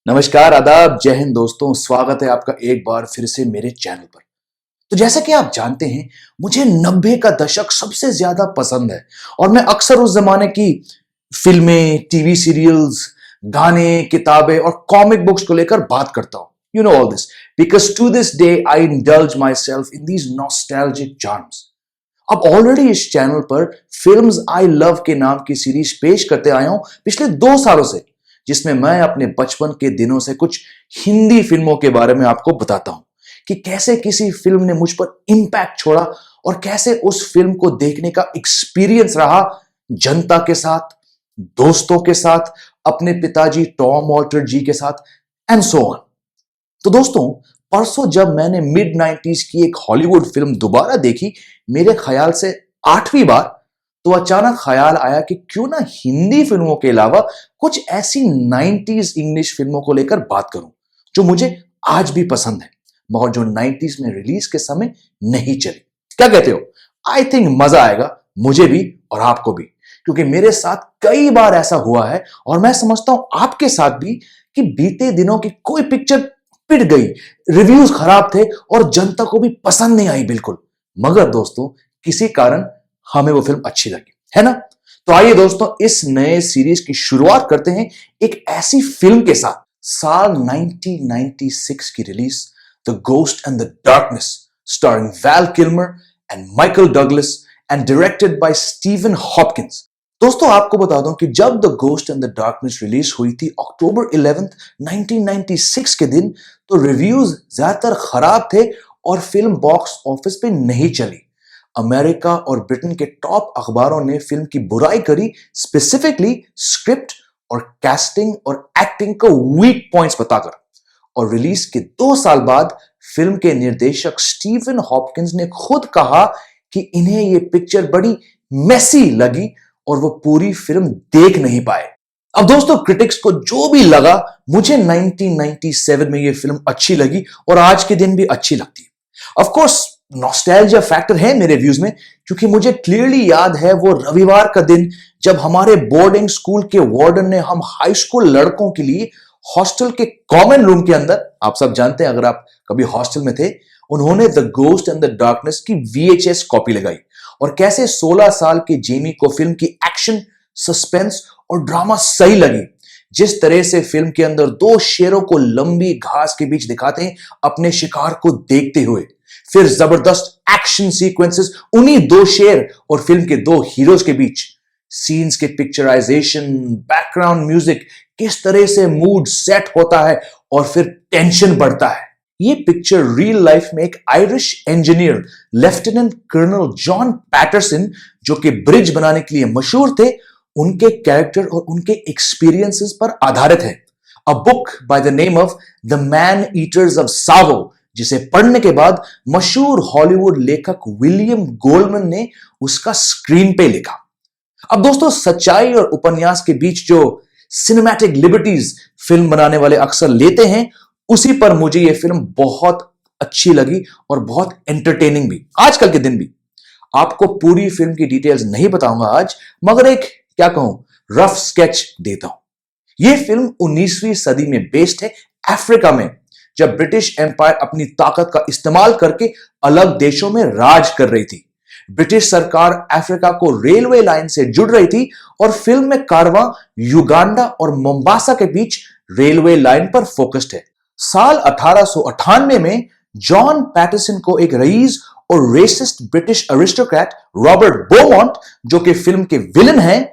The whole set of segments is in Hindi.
नमस्कार, आदाब, जय हिंद दोस्तों। स्वागत है आपका एक बार फिर से मेरे चैनल पर। तो जैसा कि आप जानते हैं, मुझे 90 का दशक सबसे ज्यादा पसंद है और मैं अक्सर उस जमाने की फिल्में, टीवी सीरियल्स, गाने, किताबें और कॉमिक बुक्स को लेकर बात करता हूं। You know all this because to this day I indulge myself in these nostalgic charms. अब ऑलरेडी इस चैनल पर फिल्म्स आई लव के नाम की सीरीज पेश करते आया हूं पिछले 2 सालों से, जिसमें मैं अपने बचपन के दिनों से कुछ हिंदी फिल्मों के बारे में आपको बताता हूं कि कैसे किसी फिल्म ने मुझ पर इंपैक्ट छोड़ा और कैसे उस फिल्म को देखने का एक्सपीरियंस रहा जनता के साथ, दोस्तों के साथ, अपने पिताजी टॉम वॉल्टर जी के साथ एंड सो ऑन। तो दोस्तों, परसों जब मैंने मिड 90s की एक हॉलीवुड फिल्म दोबारा देखी, मेरे ख्याल से 8वीं बार, तो अचानक ख्याल आया कि क्यों ना हिंदी फिल्मों के अलावा कुछ ऐसी 90s इंग्लिश फिल्मों को लेकर बात करूं जो मुझे आज भी पसंद है मगर जो 90s में रिलीज के समय नहीं चली। क्या कहते हो? आई थिंक मजा आएगा मुझे भी और आपको भी, क्योंकि मेरे साथ कई बार ऐसा हुआ है और मैं समझता हूं आपके साथ भी कि बीते दिनों की कोई पिक्चर पिट गई, रिव्यूज खराब थे और जनता को भी पसंद नहीं आई बिल्कुल, मगर दोस्तों किसी कारण हमें वो फिल्म अच्छी लगी, है ना? तो आइए दोस्तों, इस नए सीरीज की शुरुआत करते हैं एक ऐसी फिल्म के साथ। साल 1996 की release, the ghost and the darkness, starring Val Kilmer and Michael Douglas and directed by Steven Hopkins. दोस्तों आपको बता दूं कि जब the ghost and the darkness release हुई थी अक्टूबर 11, 1996 के दिन, तो रिव्यूज ज्यादातर खराब थे और फिल्म बॉक्स ऑफिस पे नहीं चली। अमेरिका और ब्रिटेन के टॉप अखबारों ने फिल्म की बुराई करी, स्पेसिफिकली स्क्रिप्ट और कास्टिंग और एक्टिंग को वीक पॉइंट्स बताकर। और रिलीज के 2 साल बाद फिल्म के निर्देशक स्टीवन हॉपकिंस ने खुद कहा कि इन्हें यह पिक्चर बड़ी मेसी लगी और वो पूरी फिल्म देख नहीं पाए। अब दोस्तों, क्रिटिक्स को जो भी लगा, मुझे 1997 में यह फिल्म अच्छी लगी और आज के दिन भी अच्छी लगती है। ऑफ कोर्स नॉस्टैल्जिया फैक्टर है मेरे व्यूज में, क्योंकि मुझे क्लियरली याद है वो रविवार का दिन जब हमारे बोर्डिंग स्कूल के वार्डन ने हम हाई स्कूल लड़कों के लिए हॉस्टल के कॉमन रूम के अंदर, आप सब जानते हैं अगर आप कभी हॉस्टल में थे, उन्होंने the ghost and the darkness की VHS कॉपी लगाई और कैसे 16 साल के जेमी को फिल्म की एक्शन, सस्पेंस और ड्रामा सही लगी। जिस तरह से फिल्म के अंदर 2 शेरों को लंबी घास के बीच दिखाते हैं अपने शिकार को देखते हुए, फिर जबरदस्त एक्शन सीक्वेंसेस उन्हीं 2 शेर और फिल्म के 2 हीरोज के बीच, सीन्स के पिक्चराइजेशन, बैकग्राउंड म्यूजिक, किस तरह से मूड सेट होता है और फिर टेंशन बढ़ता है। ये पिक्चर रियल लाइफ में एक Irish engineer lieutenant colonel John Patterson, जो कि ब्रिज बनाने के लिए मशहूर थे, उनके कैरेक्टर और उनके एक्सपीरियंसेस पर आधारित है। A book by the name of the man eaters of सावो, जिसे पढ़ने के बाद मशहूर हॉलीवुड लेखक विलियम गोल्डमैन ने उसका स्क्रीन पे लिखा। अब दोस्तों, सच्चाई और उपन्यास के बीच जो सिनेमैटिक लिबर्टीज फिल्म बनाने वाले अक्सर लेते हैं, उसी पर मुझे यह फिल्म बहुत अच्छी लगी और बहुत एंटरटेनिंग भी, आजकल के दिन भी। आपको पूरी फिल्म की डिटेल्स नहीं बताऊंगा आज, मगर एक क्या कहूं, रफ स्केच देता हूं। यह फिल्म 19वीं सदी में बेस्ड है अफ्रीका में, जब ब्रिटिश एम्पायर अपनी ताकत का इस्तेमाल करके अलग देशों में राज कर रही थी। ब्रिटिश सरकार अफ्रीका को रेलवे लाइन से जुड़ रही थी और फिल्म में कारवां युगांडा और मोम्बासा के बीच रेलवे लाइन पर फोकस्ड है। साल 1898 में जॉन पैटरसन को एक रईस और रेसिस्ट ब्रिटिश अरिस्टोक्रेट रॉबर्ट बोमॉन्ट, जो कि फिल्म के विलन हैं,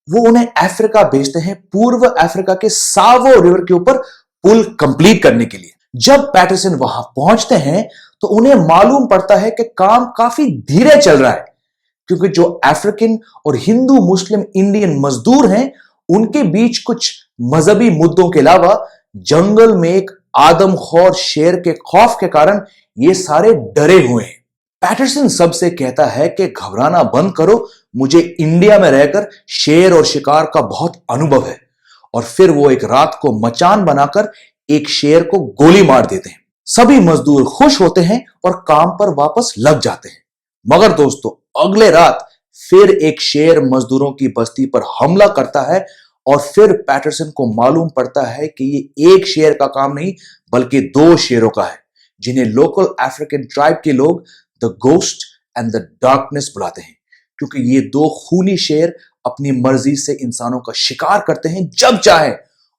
वो उन्हें अफ्रीका भेजते हैं पूर्व अफ्रीका के सावो रिवर के ऊपर पुल कंप्लीट करने के लिए। जब पैटरसन वहां पहुंचते हैं तो उन्हें मालूम पड़ता है कि काम काफी धीरे चल रहा है, क्योंकि जो अफ्रीकन और हिंदू मुस्लिम इंडियन मजदूर हैं, उनके बीच कुछ मजहबी मुद्दों के अलावा जंगल में एक आदमखोर शेर के खौफ के कारण ये सारे डरे हुए हैं। पैटरसन सबसे कहता है कि घबराना बंद करो, मुझे इंडिया में रहकर शेर और शिकार का बहुत अनुभव है। और फिर वो एक रात को मचान बनाकर एक शेर को गोली मार देते हैं। सभी मजदूर खुश होते हैं और काम पर वापस लग जाते हैं। मगर दोस्तों, अगले रात फिर एक शेर मजदूरों की बस्ती पर हमला करता है और फिर पैटरसन को मालूम पड़ता है कि ये एक शेर का काम नहीं बल्कि दो शेरों का है, जिन्हें लोकल अफ्रीकन ट्राइब के लोग the ghost and the darkness बुलाते हैं, क्योंकि ये दो खूनी शेर अपनी मर्जी से इंसानों का शिकार करते हैं जब चाहे,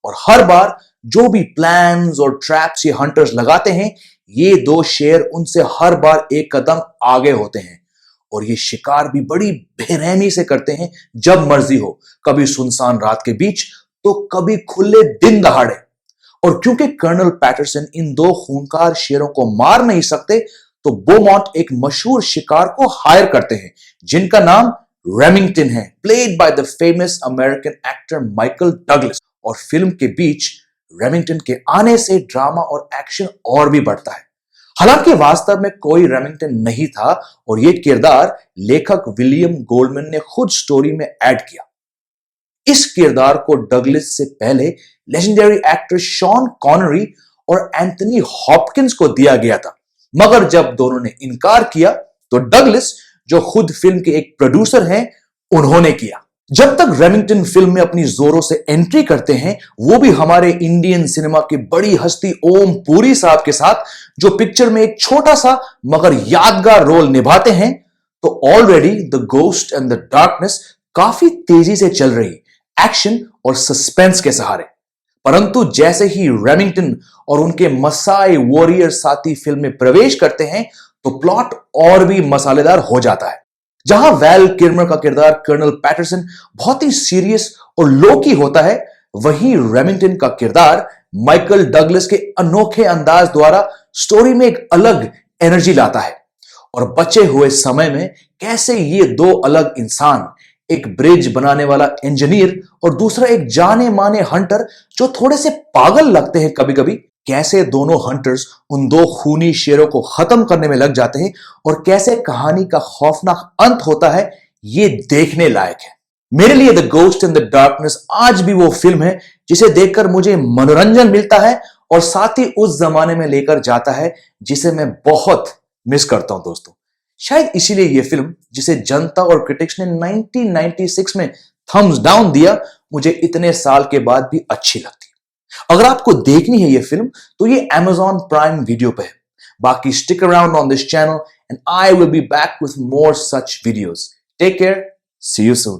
और हर बार जो भी प्लान्स और ट्रैप्स ये हंटर्स लगाते हैं, ये दो शेर उनसे हर बार एक कदम आगे होते हैं, और ये शिकार भी बड़ी बेरहमी से करते हैं जब मर्जी हो, कभी सुनसान रात के बीच तो कभी खुले दिन दहाड़े। और क्योंकि कर्नल पैटरसन इन दो खूंखार शेरों को मार नहीं सकते, तो बोमॉन्ट एक मशहूर शिकार को हायर करते हैं जिनका नाम रेमिंगटन है, played by the famous American actor Michael Douglas. और फिल्म के बीच रेमिंगटन के आने से ड्रामा और एक्शन और भी बढ़ता है। हालांकि वास्तव में कोई रेमिंगटन नहीं था और यह किरदार लेखक विलियम गोल्डमैन ने खुद स्टोरी में ऐड किया। इस किरदार को डगलस से पहले लेजेंडरी एक्टर शॉन कॉनरी और एंथनी हॉपकिंस को दिया गया था, मगर जब दोनों ने इनकार किया तो डगलस, जो खुद फिल्म के एक प्रोड्यूसर हैं, उन्होंने किया। जब तक रेमिंगटन फिल्म में अपनी जोरों से एंट्री करते हैं, वो भी हमारे इंडियन सिनेमा की बड़ी हस्ती ओम पुरी साहब के साथ, जो पिक्चर में एक छोटा सा मगर यादगार रोल निभाते हैं, तो already the ghost and the darkness काफी तेजी से चल रही एक्शन और सस्पेंस के सहारे। परंतु जैसे ही रेमिंगटन और उनके मसाई वॉरियर साथी फिल्म में प्रवेश करते हैं, तो प्लॉट और भी मसालेदार हो जाता है। जहां वैल किल्मर का किरदार कर्नल पैटरसन बहुत ही सीरियस और लोकी होता है, वहीं रेमिंगटन का किरदार माइकल डगलस के अनोखे अंदाज द्वारा स्टोरी में एक अलग एनर्जी लाता है। और बचे हुए समय में कैसे ये दो अलग इंसान, एक ब्रिज बनाने वाला इंजीनियर और दूसरा एक जाने माने हंटर जो थोड़े से पागल लगते हैं कभी कभी, कैसे दोनों हंटर्स उन दो खूनी शेरों को खत्म करने में लग जाते हैं और कैसे कहानी का खौफनाक अंत होता है, ये देखने लायक है। मेरे लिए the ghost in the darkness आज भी वो फिल्म है जिसे देखकर मुझे मनोरंजन मिलता है और साथ ही उस जमाने में लेकर जाता है जिसे मैं बहुत मिस करता हूं दोस्तों। शायद इसीलिए यह फिल्म, जिसे जनता और क्रिटिक्स ने 1996 में थम्स डाउन दिया, मुझे इतने साल के बाद भी अच्छी लगती है। अगर आपको देखनी है यह फिल्म तो ये Amazon प्राइम वीडियो पे है। बाकी stick around on this channel and I will be back with more such videos. Take care, see you soon.